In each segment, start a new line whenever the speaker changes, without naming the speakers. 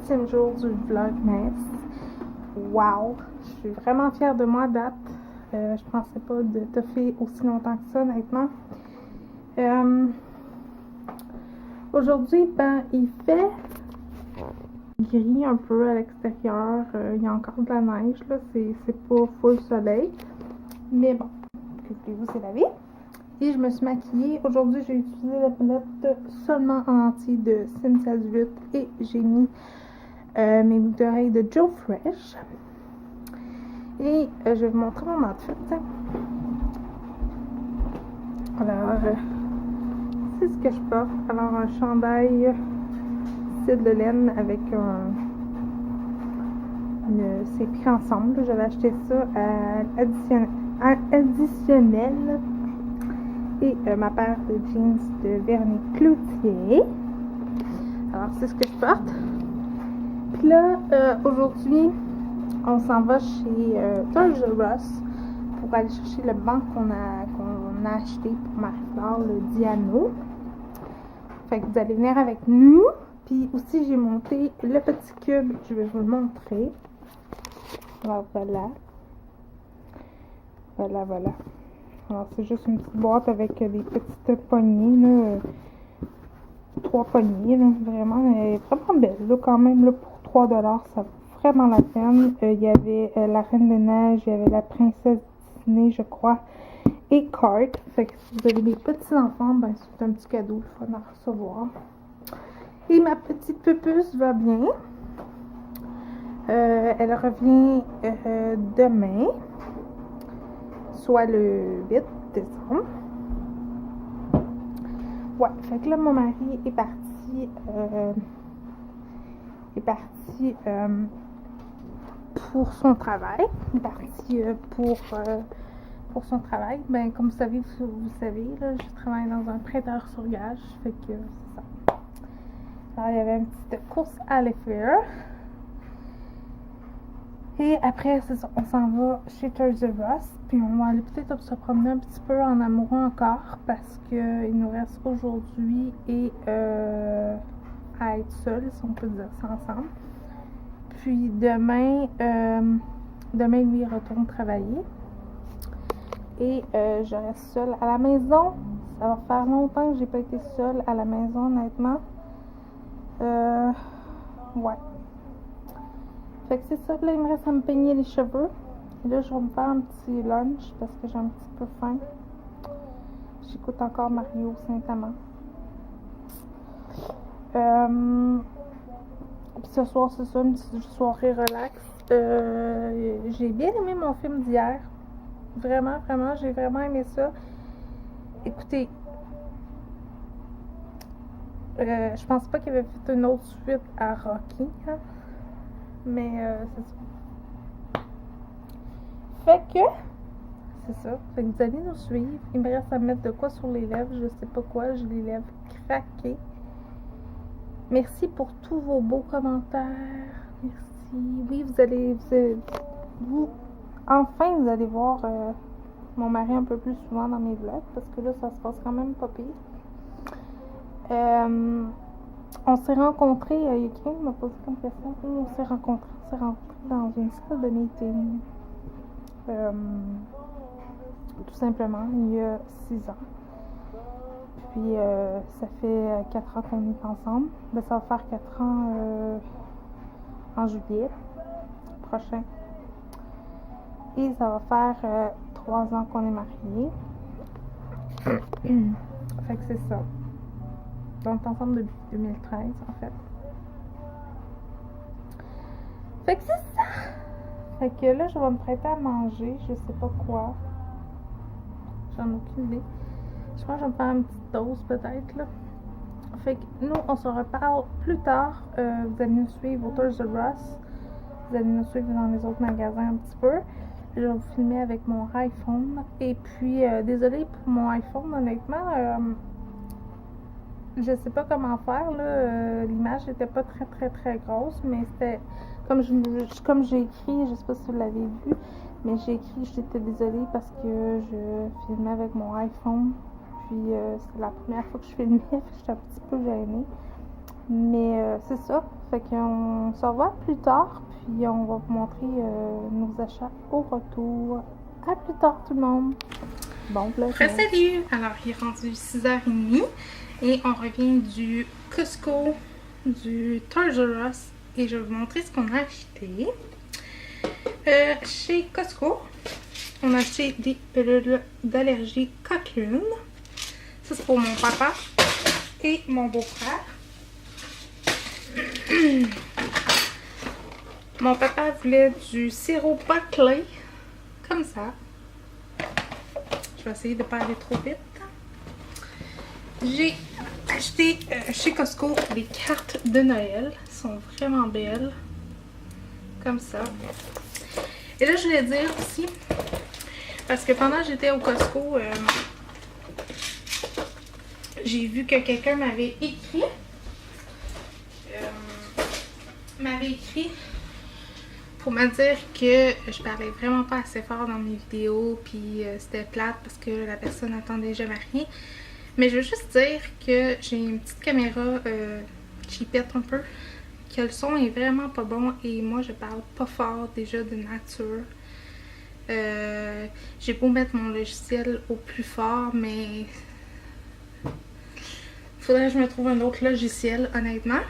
7e jour du Vlogmas. Wow! Je suis vraiment fière de moi à date. Je pensais pas de toffer aussi longtemps que ça, honnêtement. Aujourd'hui, il fait gris un peu à l'extérieur. Il y a encore de la neige, là. C'est pas full soleil. Mais bon, que voulez-vous, c'est la vie. Et je me suis maquillée. Aujourd'hui, j'ai utilisé la palette seulement en entier de Cynthia 18 et j'ai mis mes boucles d'oreilles de Joe Fresh. Et je vais vous montrer mon outfit. Alors, c'est ce que je porte. Alors, un chandail style de laine avec c'est pris ensemble. J'avais acheté ça à additionnel. Et ma paire de jeans de Vernis Cloutier. Alors, c'est ce que je porte. Puis là, aujourd'hui, on s'en va chez Toys R Us pour aller chercher le banc qu'on a acheté pour Marie-Flore, le Diano. Fait que vous allez venir avec nous. Puis aussi, j'ai monté le petit cube, je vais vous le montrer. Alors, voilà. Voilà. Alors, c'est juste une petite boîte avec des petites poignées, là. 3 poignées, là. Vraiment, elle est vraiment belle, là, quand même, là, pour 3$, ça vaut vraiment la peine. Il y avait la Reine des Neiges, il y avait la Princesse Disney, je crois, et Cart. Fait que si vous avez des petits enfants, c'est un petit cadeau, il faut en recevoir. Et ma petite pupusse va bien. Elle revient demain, soit le 8 décembre. Ouais, fait que là, mon mari est parti pour son travail. Il est parti pour son travail. Ben, comme vous savez, là, je travaille dans un prêteur sur gage. Fait que c'est ça. Alors, il y avait une petite course à aller faire. Et après, c'est ça, on s'en va chez Toys R Us. Puis on va aller peut-être se promener un petit peu en amoureux encore. Parce qu'il nous reste aujourd'hui et à être seul, si on peut dire ça ensemble. Puis demain, lui, il retourne travailler. Et je reste seule à la maison. Ça va faire longtemps que j'ai pas été seule à la maison, honnêtement. Ouais. Fait que c'est ça, là, il me reste à me peigner les cheveux. Et là, je vais me faire un petit lunch parce que j'ai un petit peu faim. J'écoute encore Mario Saint-Amand. Puis ce soir, c'est ça, une petite soirée relax. J'ai bien aimé mon film d'hier. Vraiment, j'ai vraiment aimé ça. Écoutez, je pense pas qu'il avait fait une autre suite à Rocky, hein? Mais c'est ça. Fait que vous allez nous suivre. Il me reste à mettre de quoi sur les lèvres. Je sais pas quoi. J'ai les lèvres craquées. Merci pour tous vos beaux commentaires. Merci. Oui, enfin, vous allez voir mon mari un peu plus souvent dans mes vlogs. Parce que là, ça se passe quand même pas pire. On s'est rencontrés, il y a quelqu'un qui m'a posé comme question. On s'est rencontrés dans une salle de meeting. Tout simplement, il y a 6 ans. Puis, ça fait 4 ans qu'on est ensemble. Ben, ça va faire 4 ans en juillet prochain. Et ça va faire 3 ans qu'on est mariés. Fait que c'est ça. Donc, ensemble depuis 2013, en fait. Fait que c'est ça! Fait que là, je vais me prêter à manger. Je sais pas quoi. J'en ai aucune idée. Je pense que je vais me faire une petite dose, peut-être, là. Fait que nous, on se reparle plus tard. Vous allez nous suivre au Toys R Us. Vous allez nous suivre dans les autres magasins un petit peu. Je vais vous filmer avec mon iPhone. Et puis, désolée pour mon iPhone, honnêtement. Je sais pas comment faire, là. L'image n'était pas très grosse, mais c'était comme j'ai écrit, je sais pas si vous l'avez vu, mais j'ai écrit j'étais désolée parce que je filmais avec mon iPhone, puis c'est la première fois que je filmais, j'étais un petit peu gênée, mais c'est ça, Fait qu'on se revoit plus tard, puis on va vous montrer nos achats au retour. À plus tard tout le monde! Bon vlog!
Salut! Alors, il est rendu 6h30 et on revient du Costco, du Toys R Us, et je vais vous montrer ce qu'on a acheté. Chez Costco, on a acheté des pilules d'allergie Cochrane. Ça, c'est pour mon papa et mon beau-frère. Mon papa voulait du sirop Buckley, comme ça. Je vais essayer de ne pas aller trop vite. J'ai acheté chez Costco des cartes de Noël. Elles sont vraiment belles. Comme ça. Et là, je voulais dire aussi, parce que pendant que j'étais au Costco, j'ai vu que quelqu'un m'avait écrit. Pour me dire que je parlais vraiment pas assez fort dans mes vidéos, puis c'était plate parce que la personne n'attendait jamais rien. Mais je veux juste dire que j'ai une petite caméra cheapette un peu, que le son est vraiment pas bon et moi je parle pas fort déjà de nature. J'ai beau mettre mon logiciel au plus fort, mais faudrait que je me trouve un autre logiciel, honnêtement.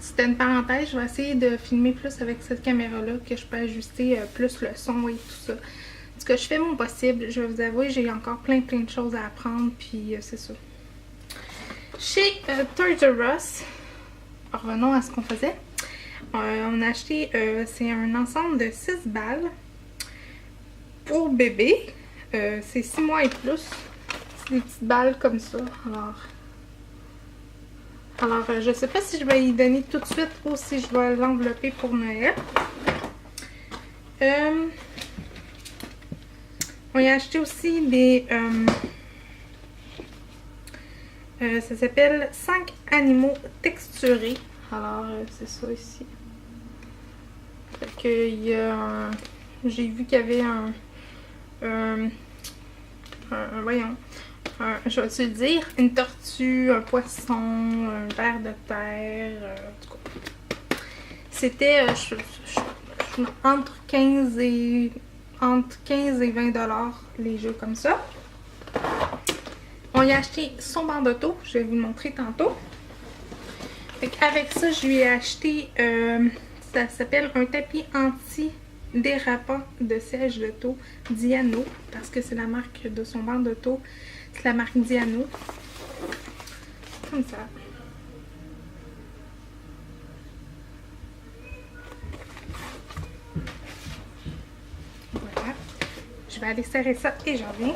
C'était une parenthèse, je vais essayer de filmer plus avec cette caméra-là, que je peux ajuster plus le son et tout ça. En tout cas, je fais mon possible, je vais vous avouer, j'ai encore plein de choses à apprendre, puis c'est ça. Chez Toys R Us, revenons à ce qu'on faisait. On a acheté, c'est un ensemble de 6 balles pour bébé. C'est 6 mois et plus. C'est des petites balles comme ça. Alors, je sais pas si je vais y donner tout de suite ou si je vais l'envelopper pour Noël. On y a acheté aussi des... ça s'appelle 5 animaux texturés. Alors, c'est ça ici. Fait que il y a un... J'ai vu qu'il y avait voyons... je vais te le dire, une tortue, un poisson, un ver de terre, en tout cas. C'était entre 15 et 20 $ les jeux comme ça. On y a acheté son banc d'auto, je vais vous le montrer tantôt. Avec ça, je lui ai acheté, ça s'appelle un tapis anti-dérapant de siège d'auto Diano, parce que c'est la marque de son banc d'auto. C'est la marque Diano. Comme ça. Voilà. Je vais aller serrer ça et j'en reviens.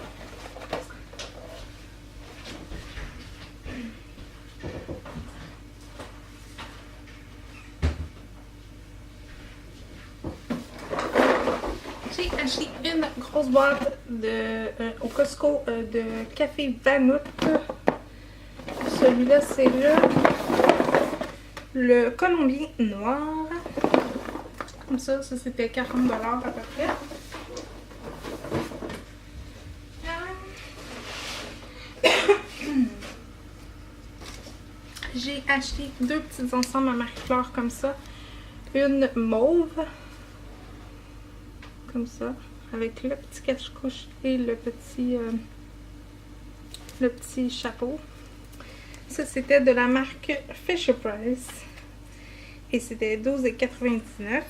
J'ai acheté une grosse boîte au Costco de café Vanout. Celui-là, c'est le Colombien noir. Comme ça c'était 40 $ à peu près. J'ai acheté 2 petits ensembles à Marie-Claire comme ça. Une mauve. Comme ça, avec le petit cache-couche et le petit chapeau. Ça, c'était de la marque Fisher-Price et c'était 12,99 $.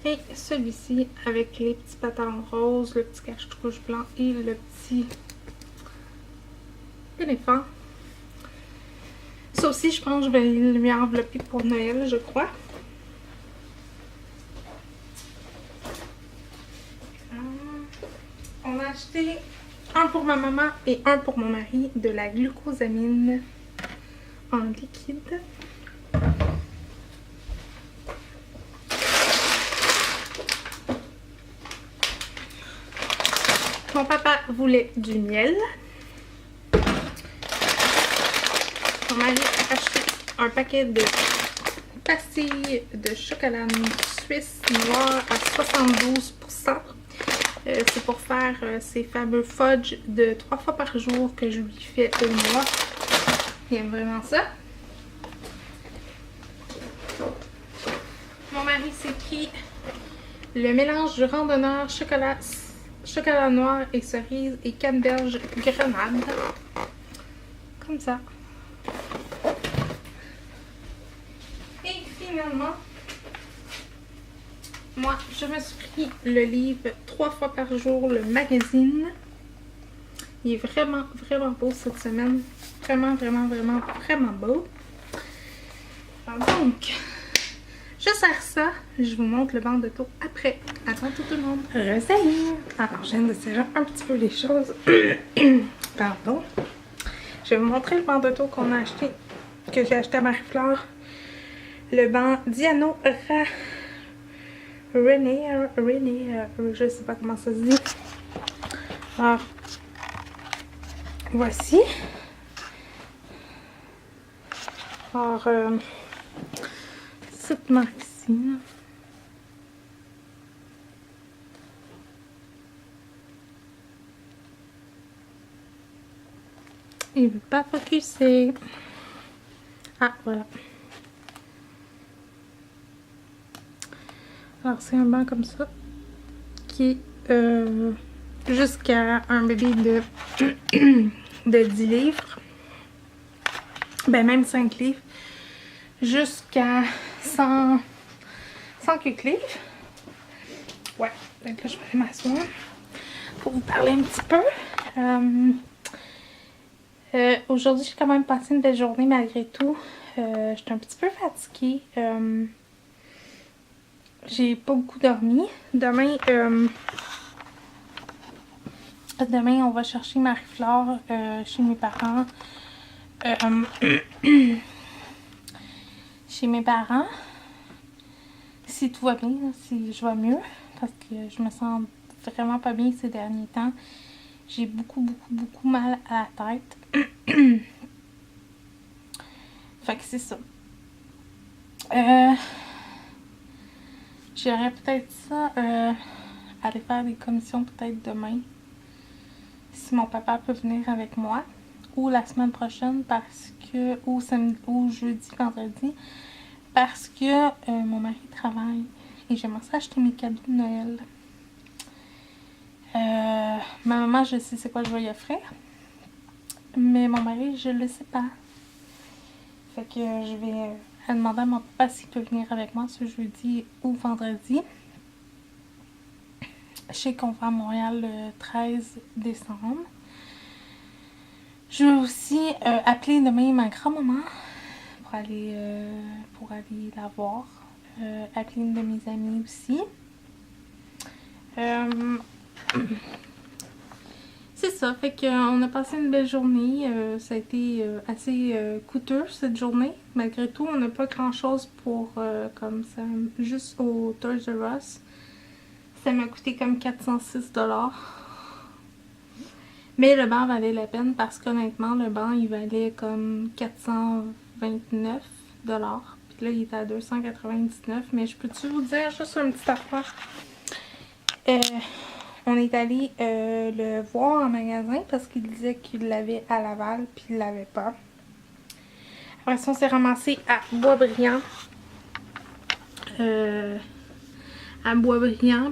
Et celui-ci avec les petits pantalons roses, le petit cache-couche blanc et le petit éléphant. Ça aussi, je pense que je vais lui envelopper pour Noël, je crois. On a acheté un pour ma maman et un pour mon mari de la glucosamine en liquide. Mon papa voulait du miel. Mon mari a acheté un paquet de pastilles de chocolat suisse noir à 72%. C'est pour faire ces fameux fudge de 3 fois par jour que je lui fais au mois. Il aime vraiment ça. c'est écrit le mélange du randonneur chocolat noir et cerise et canneberge grenade. Comme ça. Et finalement, moi, je me suis pris le livre 3 fois par jour, le magazine. Il est vraiment, vraiment beau cette semaine. Vraiment, vraiment, vraiment, vraiment beau. Alors donc, je sers ça. Je vous montre le banc d'auto après. À tantôt tout le monde. Resaillir. Alors, je viens de serrer un petit peu les choses. Pardon. Je vais vous montrer le banc d'auto qu'on a acheté, que j'ai acheté à Marie-Flore. Le banc Diano René, je sais pas comment ça se dit. Alors, voici. Alors, cette marque-ci. Il veut pas focuser. Ah, voilà. Alors, c'est un banc comme ça. Qui est jusqu'à un bébé de 10 livres. Ben, même 5 livres. Jusqu'à 100 quelques livres. Ouais, donc là, je vais aller m'asseoir pour vous parler un petit peu. Aujourd'hui, j'ai quand même passé une belle journée malgré tout. J'étais un petit peu fatiguée. J'ai pas beaucoup dormi. Demain, on va chercher Marie-Flore chez mes parents. Chez mes parents. Si tout va bien, si je vais mieux. Parce que je me sens vraiment pas bien ces derniers temps. J'ai beaucoup mal à la tête. Fait que c'est ça. J'aurais peut-être ça aller faire des commissions peut-être demain. Si mon papa peut venir avec moi. Ou la semaine prochaine parce que. Ou jeudi, vendredi. Parce que mon mari travaille. Et j'aimerais ça acheter mes cadeaux de Noël. Ma maman, je sais c'est quoi je vais lui offrir. Mais mon mari, je le sais pas. Fait que je vais demander à mon papa s'il peut venir avec moi ce jeudi ou vendredi. Je sais qu'on va à Montréal le 13 décembre. Je vais aussi appeler demain ma grand-maman pour aller la voir. Appeler une de mes amies aussi. C'est ça, fait qu'on a passé une belle journée. Ça a été assez coûteux cette journée. Malgré tout, on n'a pas grand chose pour comme ça, juste au Toys R Us. Ça m'a coûté comme 406 $. Mais le banc valait la peine parce qu'honnêtement, le banc il valait comme 429 $. Puis là, il était à 299 $. Mais je peux-tu vous dire juste une petite affaire? On est allé le voir en magasin parce qu'il disait qu'il l'avait à Laval puis il l'avait pas. Après ça, on s'est ramassé à Boisbriand.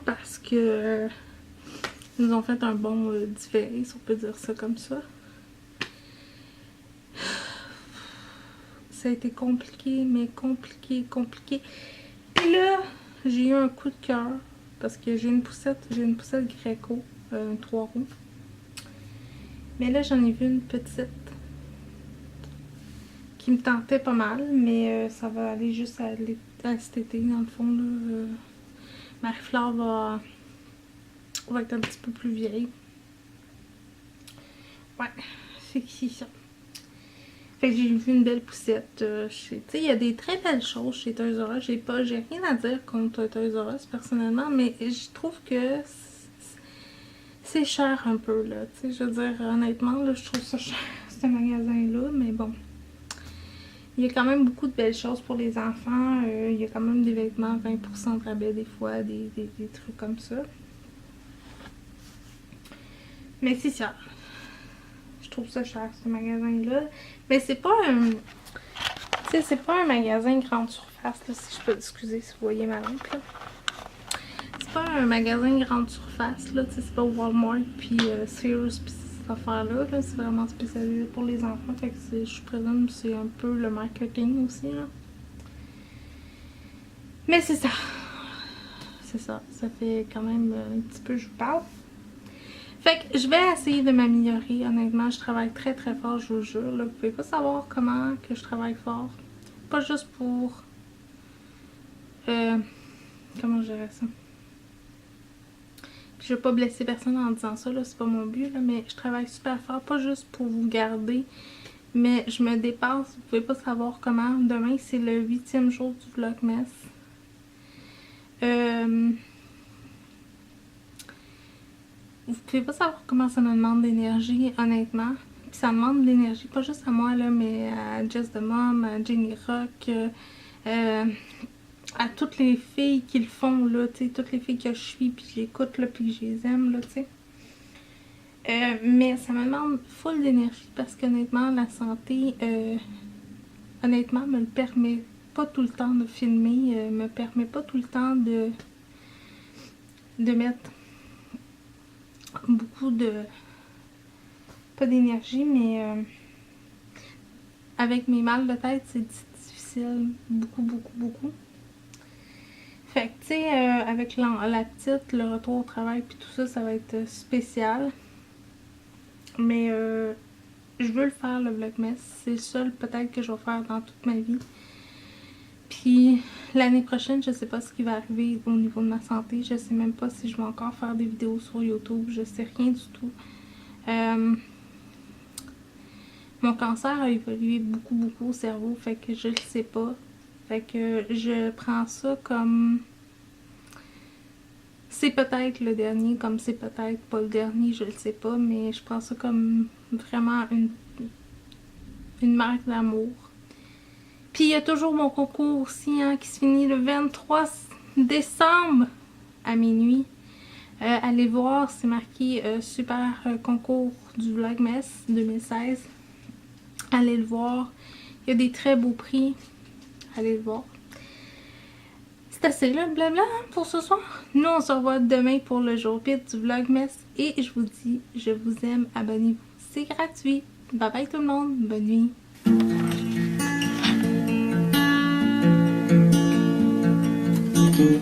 Parce que ils nous ont fait un bon différé, si on peut dire ça comme ça. Ça a été compliqué, mais compliqué. Et là, j'ai eu un coup de cœur. Parce que j'ai une poussette Greco, 3 roues. Mais là, j'en ai vu une petite qui me tentait pas mal, mais ça va aller juste à cet été, dans le fond. Là, Marie-Flore va être un petit peu plus vieille. Ouais, c'est que c'est ça. Fait que j'ai vu une belle poussette. Tu sais, il y a des très belles choses chez Toys R Us. J'ai rien à dire contre Toys R Us personnellement, mais je trouve que c'est cher un peu, là. Tu sais, je veux dire, honnêtement, là, je trouve ça cher, ce magasin-là, mais bon. Il y a quand même beaucoup de belles choses pour les enfants. Il y a quand même des vêtements 20% de rabais des fois, des trucs comme ça. Mais c'est ça. Je trouve ça cher, ce magasin-là. Mais c'est pas un... Tu sais, c'est pas un magasin grande surface. surface, là, si je peux, excusez si vous voyez ma lampe, là. C'est pas un magasin grande surface, là, tu sais, c'est pas Walmart, puis Sears, puis cette affaire-là, là, c'est vraiment spécialisé pour les enfants, fait que je présume que c'est un peu le marketing aussi, là. Mais c'est ça. C'est ça, ça fait quand même un petit peu, je vous parle. Fait que je vais essayer de m'améliorer, honnêtement, je travaille très très fort, je vous jure, là. Vous pouvez pas savoir comment que je travaille fort. Pas juste pour... comment je dirais ça? Puis je veux pas blesser personne en disant ça, là, c'est pas mon but, là, mais je travaille super fort, pas juste pour vous garder, mais je me dépasse, vous pouvez pas savoir comment. Demain, c'est le 8e jour du Vlogmas. Vous pouvez pas savoir comment ça me demande d'énergie, honnêtement. Puis ça demande de l'énergie, pas juste à moi, là, mais à Jess the Mom, à Jenny Rock, à toutes les filles qui le font, là, tu sais, toutes les filles que je suis, puis j'écoute, là, puis je les aime, là, tu sais. Mais ça me demande full d'énergie parce qu'honnêtement, la santé, honnêtement, me le permet pas tout le temps de filmer, me permet pas tout le temps de mettre beaucoup de... pas d'énergie, mais avec mes mal de tête, c'est difficile, beaucoup. Fait que, tu sais, avec la petite, le retour au travail, puis tout ça, ça va être spécial. Mais je veux le faire, le Vlogmas. C'est le seul, peut-être, que je vais faire dans toute ma vie. Puis, l'année prochaine, je sais pas ce qui va arriver au niveau de ma santé. Je sais même pas si je vais encore faire des vidéos sur YouTube. Je sais rien du tout. Mon cancer a évolué beaucoup au cerveau, fait que je le sais pas. Fait que je prends ça comme... c'est peut-être le dernier, comme c'est peut-être pas le dernier, je le sais pas, mais je prends ça comme vraiment une marque d'amour. Puis il y a toujours mon concours aussi, hein, qui se finit le 23 décembre à minuit. Allez voir, c'est marqué super concours du Vlogmas 2016. Allez le voir. Il y a des très beaux prix. Allez le voir. C'est assez là, blabla, pour ce soir. Nous, on se revoit demain pour le jour 8 du Vlogmas. Et je vous dis, je vous aime, abonnez-vous. C'est gratuit. Bye bye tout le monde. Bonne nuit.